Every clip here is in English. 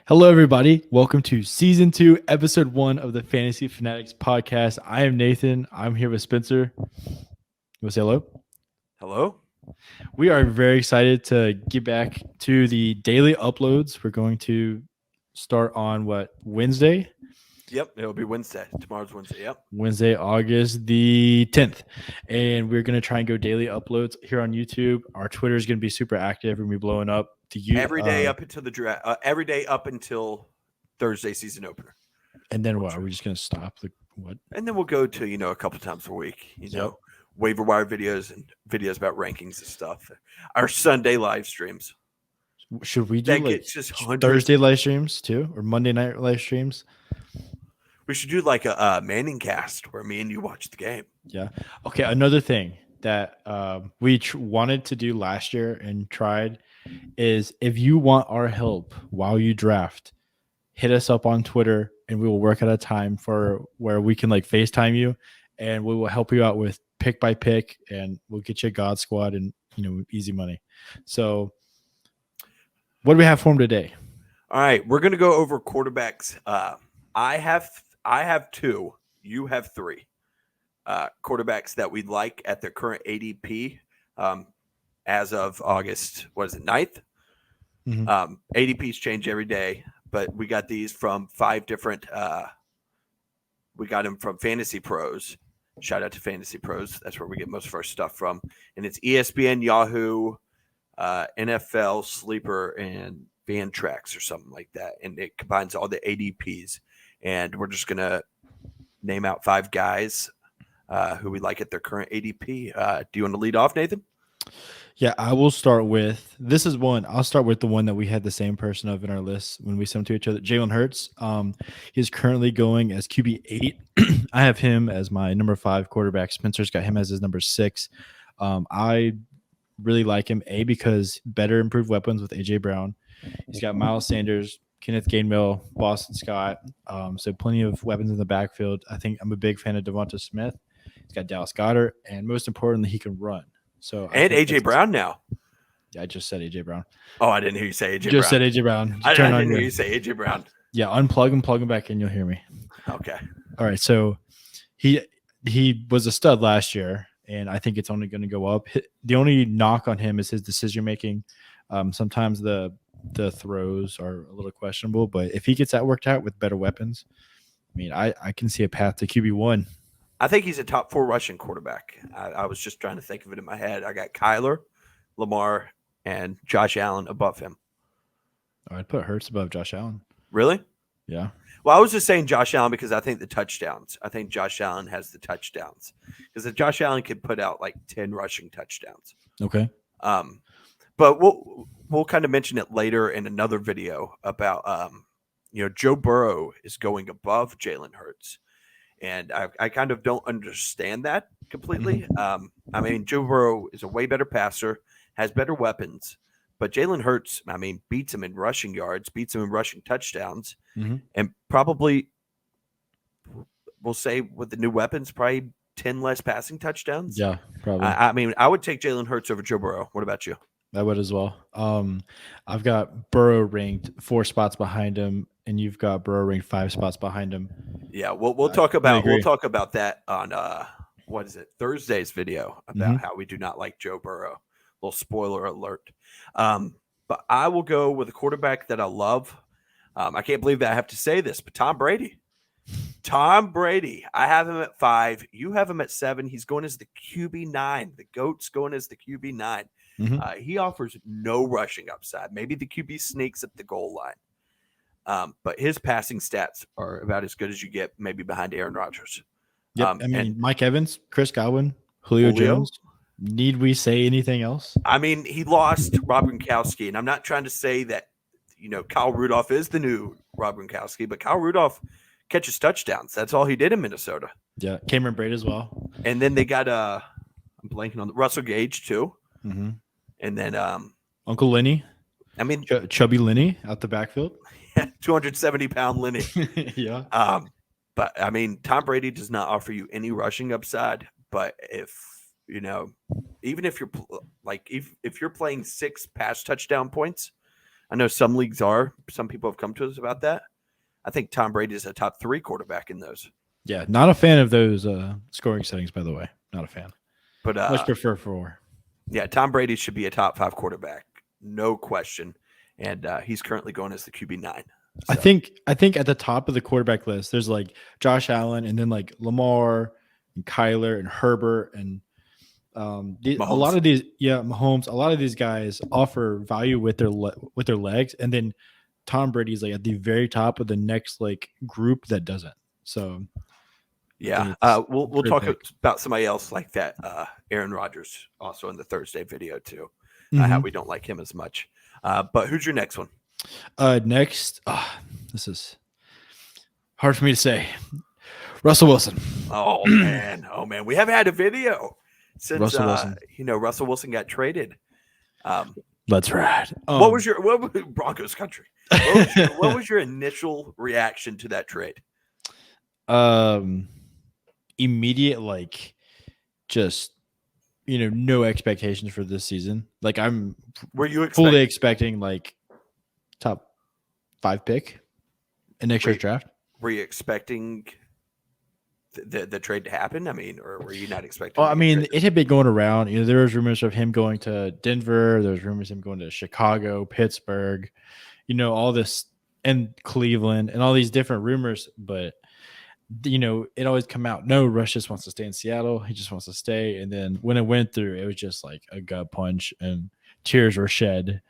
Hello, everybody. Welcome to season 2, episode 1 of the Fantasy Fanatics podcast. I am Nathan. I'm here with Spencer. You want to say hello? Hello? We are very excited to get back to the daily uploads. We're going to start on Wednesday? Yep, it'll be Wednesday. Tomorrow's Wednesday. Yep. Wednesday, August the 10th. And we're going to try and go daily uploads here on YouTube. Our Twitter is going to be super active. We're going to be blowing up. Every day up until the draft. Every day up until Thursday season opener. And then what? Are we just going to stop? What? And then we'll go to, a couple times a week, waiver wire videos and videos about rankings and stuff. Our Sunday live streams. Should we do That like gets just hundreds. Thursday live streams too? Or Monday night live streams? We should do like a Manning cast where me and you watch the game. Yeah. Okay. Another thing that we wanted to do last year and tried is if you want our help while you draft, hit us up on Twitter and we will work out a time for where we can like FaceTime you and we will help you out with pick by pick and we'll get you a God squad and easy money. So what do we have for him today? All right, we're gonna go over quarterbacks. I have two. You have three. Quarterbacks that we like at their current ADP as of August, 9th? Mm-hmm. ADPs change every day, but we got these from 5 different we got them from Fantasy Pros. Shout out to Fantasy Pros. That's where we get most of our stuff from. And it's ESPN, Yahoo, NFL, Sleeper, and Fantrax or something like that. And it combines all the ADPs. And we're just going to name out 5 guys who we like at their current ADP. Do you want to lead off, Nathan? Yeah, I will start with this is one. I'll start with the one that we had the same person of in our list when we sent to each other. Jalen Hurts. He's currently going as QB8. I have him as my number 5 quarterback. Spencer's got him as his number 6. I really like him, because better improved weapons with AJ Brown. He's got Miles Sanders, Kenneth Gainwell, Boston Scott. So plenty of weapons in the backfield. I think I'm a big fan of Devonta Smith. He's got Dallas Goedert, and most importantly, he can run. So and AJ Brown now. Yeah, I just said AJ Brown. Oh, I didn't hear you say AJ Brown. Just said AJ Brown. I didn't hear you say AJ Brown. Yeah, unplug him, plug him back in. You'll hear me. Okay. All right. So he was a stud last year, and I think it's only going to go up. The only knock on him is his decision making. Sometimes the throws are a little questionable, but if he gets that worked out with better weapons, I mean, I can see a path to QB1. I think he's a top 4 rushing quarterback. I was just trying to think of it in my head. I got Kyler, Lamar, and Josh Allen above him. I'd put Hurts above Josh Allen. Really? Yeah. Well, I was just saying Josh Allen because I think the touchdowns. I think Josh Allen has the touchdowns because if Josh Allen could put out like 10 rushing touchdowns. Okay. But we'll kind of mention it later in another video about Joe Burrow is going above Jalen Hurts. And I kind of don't understand that completely. Mm-hmm. I mean, Joe Burrow is a way better passer, has better weapons, but Jalen Hurts, I mean, beats him in rushing yards, beats him in rushing touchdowns, and probably, we'll say with the new weapons, probably 10 less passing touchdowns. Yeah, probably. I mean, I would take Jalen Hurts over Joe Burrow. What about you? I would as well. I've got Burrow ranked 4 spots behind him, and you've got Burrow ranked 5 spots behind him. Yeah, we'll talk about that on Thursday's video about how we do not like Joe Burrow. Little spoiler alert. But I will go with a quarterback that I love. I can't believe that I have to say this, but Tom Brady. Tom Brady. I have him at 5. You have him at 7. He's going as the QB9. The GOAT's going as the QB9. He offers no rushing upside. Maybe the QB sneaks at the goal line. But his passing stats are about as good as you get maybe behind Aaron Rodgers. Yep. Mike Evans, Chris Godwin, Julio Jones. Need we say anything else? I mean, he lost Rob Gronkowski, and I'm not trying to say that, Kyle Rudolph is the new Rob Gronkowski, but Kyle Rudolph catches touchdowns. That's all he did in Minnesota. Yeah. Cameron Brate as well. And then they got, I'm blanking on Russell Gage too. Mm-hmm. And then Uncle Lenny. I mean, Chubby Lenny out the backfield. 270-pound Lenny. Yeah. But I mean, Tom Brady does not offer you any rushing upside. But even if you're if you're playing 6 pass touchdown points, I know some leagues are. Some people have come to us about that. I think Tom Brady is a top 3 quarterback in those. Yeah, not a fan of those scoring settings, by the way. Not a fan. But much prefer 4. Yeah, Tom Brady should be a top 5 quarterback, no question. And he's currently going as the QB9. So. I think at the top of the quarterback list, there's like Josh Allen, and then like Lamar and Kyler and Herbert and a lot of these, Mahomes. A lot of these guys offer value with their legs, and then Tom Brady's like at the very top of the next like group that doesn't. So yeah, we'll talk about somebody else like that. Aaron Rodgers, also in the Thursday video too. How we don't like him as much. But who's your next one? Next, this is hard for me to say. Russell Wilson. Oh man, we haven't had a video since Russell Wilson. Russell Wilson got traded. That's right. What was Broncos country? What was your initial reaction to that trade? Immediate, like, just no expectations for this season. Like, were you fully expecting like top 5 pick in next year's draft? Were you expecting the trade to happen? I mean, or were you not expecting? Well, I mean, it had been going around. There was rumors of him going to Denver. There was rumors of him going to Chicago, Pittsburgh, all this, and Cleveland, and all these different rumors. But it always come out. No, Russ just wants to stay in Seattle. He just wants to stay. And then when it went through, it was just like a gut punch, and tears were shed.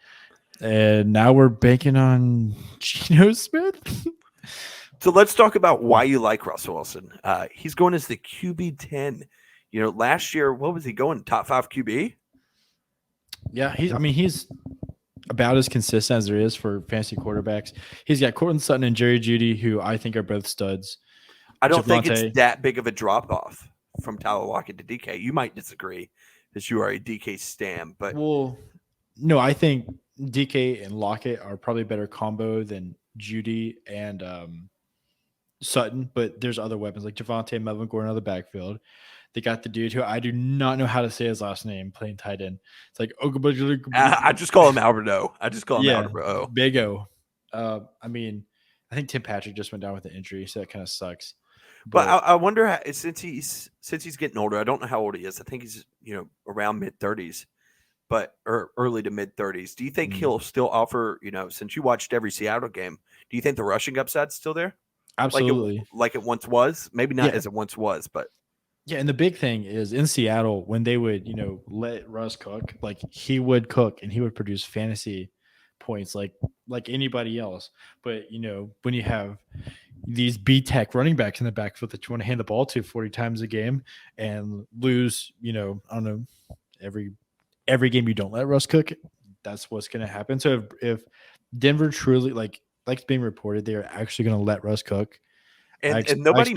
And now we're banking on Geno Smith. So let's talk about why you like Russell Wilson. He's going as the QB10. Last year, what was he going? Top 5 QB? Yeah, he's about as consistent as there is for fantasy quarterbacks. He's got Courtland Sutton and Jerry Jeudy, who I think are both studs. I don't think it's that big of a drop-off from Tyler Lockett to DK. You might disagree because you are a DK stan. But no, I think DK and Lockett are probably a better combo than Jeudy and Sutton, but there's other weapons like Javonte, Melvin Gordon out of the backfield. They got the dude who I do not know how to say his last name, playing tight end. It's like I just call him Alberto. Alberto. Big O. I mean, I think Tim Patrick just went down with an injury, so that kind of sucks. But I wonder how, since he's getting older. I don't know how old he is. I think he's around mid-30s, or early to mid-30s. Do you think he'll still offer? Since you watched every Seattle game, do you think the rushing upside's still there? Absolutely, like it once was. Maybe not as it once was, but yeah. And the big thing is in Seattle when they would let Russ cook, like he would cook and he would produce fantasy points like anybody else. But when you have these B-Tech running backs in the backfield that you want to hand the ball to 40 times a game and lose, I don't know, every game you don't let Russ cook, that's what's going to happen. So if Denver truly like being reported, they are actually going to let Russ cook. And nobody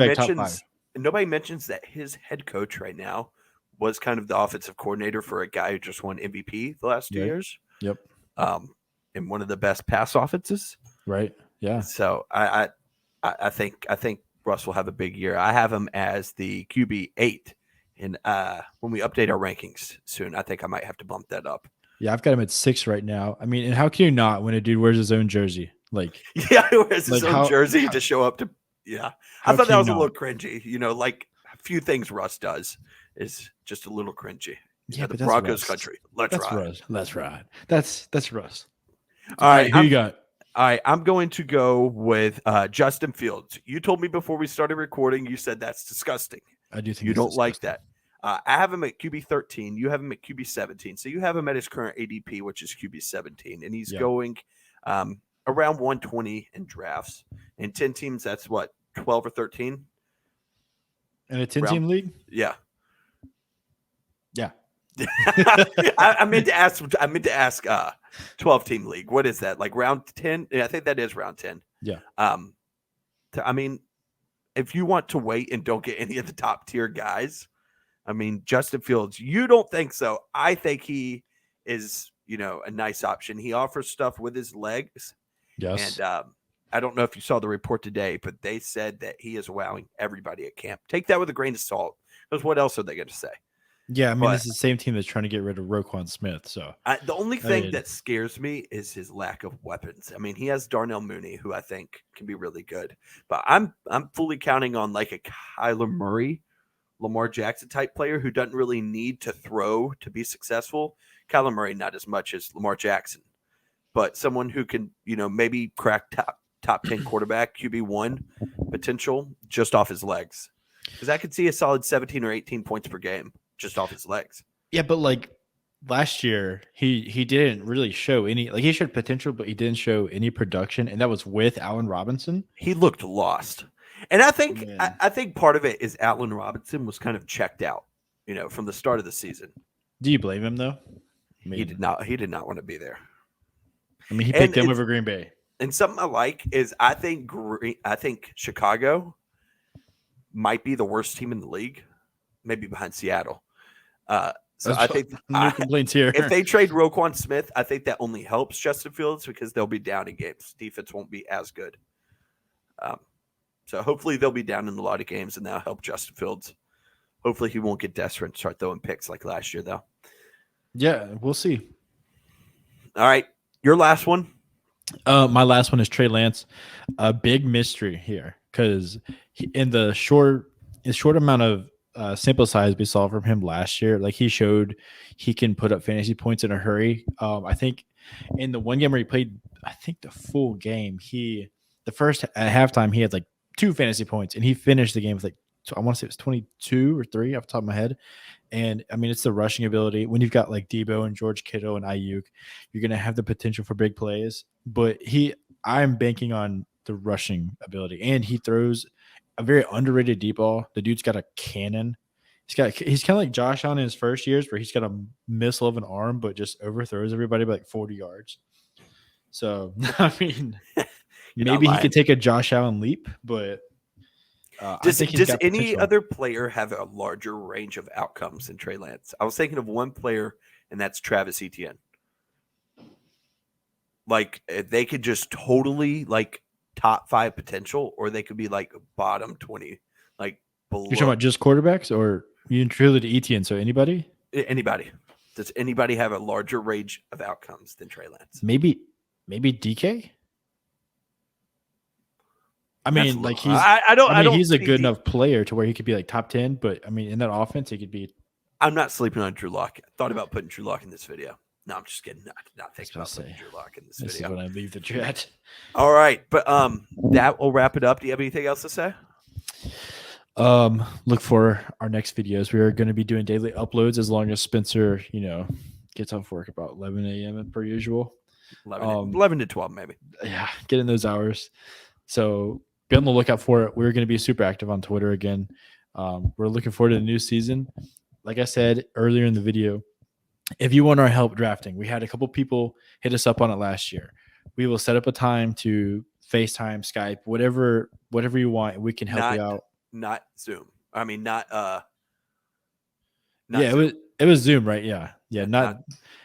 mentions that his head coach right now was kind of the offensive coordinator for a guy who just won MVP the last 2 years. Yep. And one of the best pass offenses. Right. Yeah. So I think Russ will have a big year. I have him as the QB8. And when we update our rankings soon, I think I might have to bump that up. Yeah, I've got him at 6 right now. I mean, and how can you not when a dude wears his own jersey? Like, yeah, he wears his own jersey to show up to. Yeah, I thought that was a little cringy. Like a few things Russ does is just a little cringy. Yeah, the Broncos country. Let's ride. Let's ride. That's Russ. All right, who you got? All right, I'm going to go with Justin Fields. You told me before we started recording, you said that's disgusting. I do think you don't like that. I have him at QB 13. You have him at QB 17. So you have him at his current ADP, which is QB 17, and he's going around 120 in drafts. In 10 teams, that's what, 12 or 13? In a 10-team league? Yeah. Yeah. I meant to ask 12-team league. What is that? Like round 10? Yeah, I think that is round 10. Yeah. I mean, if you want to wait and don't get any of the top tier guys, I mean, Justin Fields, you don't think so. I think he is, a nice option. He offers stuff with his legs. Yes. And I don't know if you saw the report today, but they said that he is wowing everybody at camp. Take that with a grain of salt, because what else are they going to say? Yeah, I mean, But this is the same team that's trying to get rid of Roquan Smith. So the only thing that scares me is his lack of weapons. I mean, he has Darnell Mooney, who I think can be really good, but I'm fully counting on like a Kyler Murray, Lamar Jackson type player who doesn't really need to throw to be successful. Kyler Murray, not as much as Lamar Jackson, but someone who can, maybe crack top 10 quarterback, QB1 potential just off his legs. Because I could see a solid 17 or 18 points per game just off his legs. Yeah, but like last year, he didn't really show any. Like he showed potential, but he didn't show any production, and that was with Allen Robinson. He looked lost, and I think I think part of it is Allen Robinson was kind of checked out, from the start of the season. Do you blame him though? He did not. He did not want to be there. I mean, he picked him over Green Bay. And something I like is I think Chicago might be the worst team in the league, maybe behind Seattle. So I think no complaints here. If they trade Roquan Smith, I think that only helps Justin Fields because they'll be down in games. Defense won't be as good. So hopefully they'll be down in a lot of games, and that'll help Justin Fields. Hopefully he won't get desperate and start throwing picks like last year, though. Yeah, we'll see. All right, your last one. My last one is Trey Lance. A big mystery here because in the short amount of sample size we saw from him last year, like he showed he can put up fantasy points in a hurry. I think in the one game where he played, I think the full game, the first at halftime he had like 2 fantasy points, and he finished the game with like, I want to say it was 22 or 3 off the top of my head. And I mean, it's the rushing ability. When you've got like Debo and George Kittle and Ayuk, you're going to have the potential for big plays. But I'm banking on the rushing ability, and he throws a very underrated deep ball. The dude's got a cannon. He's kind of like Josh Allen in his first years, where he's got a missile of an arm, but just overthrows everybody by like 40 yards. So I mean, maybe he could take a Josh Allen leap, but. Does any other player have a larger range of outcomes than Trey Lance? I was thinking of one player, and that's Travis Etienne. Like they could just totally like top 5 potential, or they could be like bottom 20, like below. You're talking about just quarterbacks, or you included Etienne? So anybody? Anybody. Does anybody have a larger range of outcomes than Trey Lance? Maybe DK. I mean, like he's a good enough player to where he could be like top 10, but I mean, in that offense, he could be. I'm not sleeping on Drew Lock. I thought about putting Drew Lock in this video. No, I'm just kidding. Not thinking about putting Drew Lock in this video. This is when I leave the chat. All right, but that will wrap it up. Do you have anything else to say? Look for our next videos. We are going to be doing daily uploads as long as Spencer, gets off work about 11 a.m. per usual. 11 to 12, maybe. Yeah, get in those hours. So be on the lookout for it. We're going to be super active on Twitter again. We're looking forward to the new season. Like I said earlier in the video, if you want our help drafting, we had a couple people hit us up on it last year. We will set up a time to FaceTime, Skype, whatever you want. We can help you out. Not Zoom. I mean, not yeah, Zoom. It was Zoom, right? Yeah.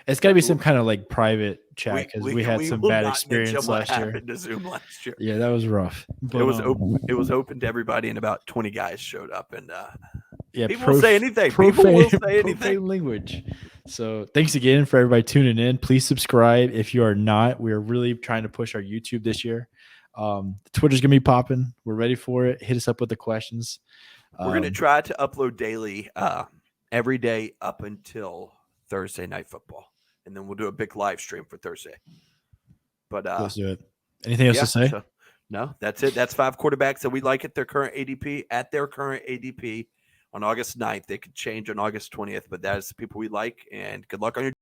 It's got to be some kind of like private chat because we had some bad experience last year. To Zoom last year. Yeah, that was rough. But, it was open to everybody, and about 20 guys showed up, and people will say anything. People will say anything. Profane language. So thanks again for everybody tuning in. Please subscribe if you are not. We are really trying to push our YouTube this year. Twitter's gonna be popping. We're ready for it. Hit us up with the questions. We're gonna try to upload daily, every day up until Thursday Night Football, and then we'll do a big live stream for Thursday. But let's do it. Anything else to say? No, that's it. That's 5 quarterbacks that we like at their current ADP on August 9th. They could change on August 20th, but that is the people we like. And good luck on your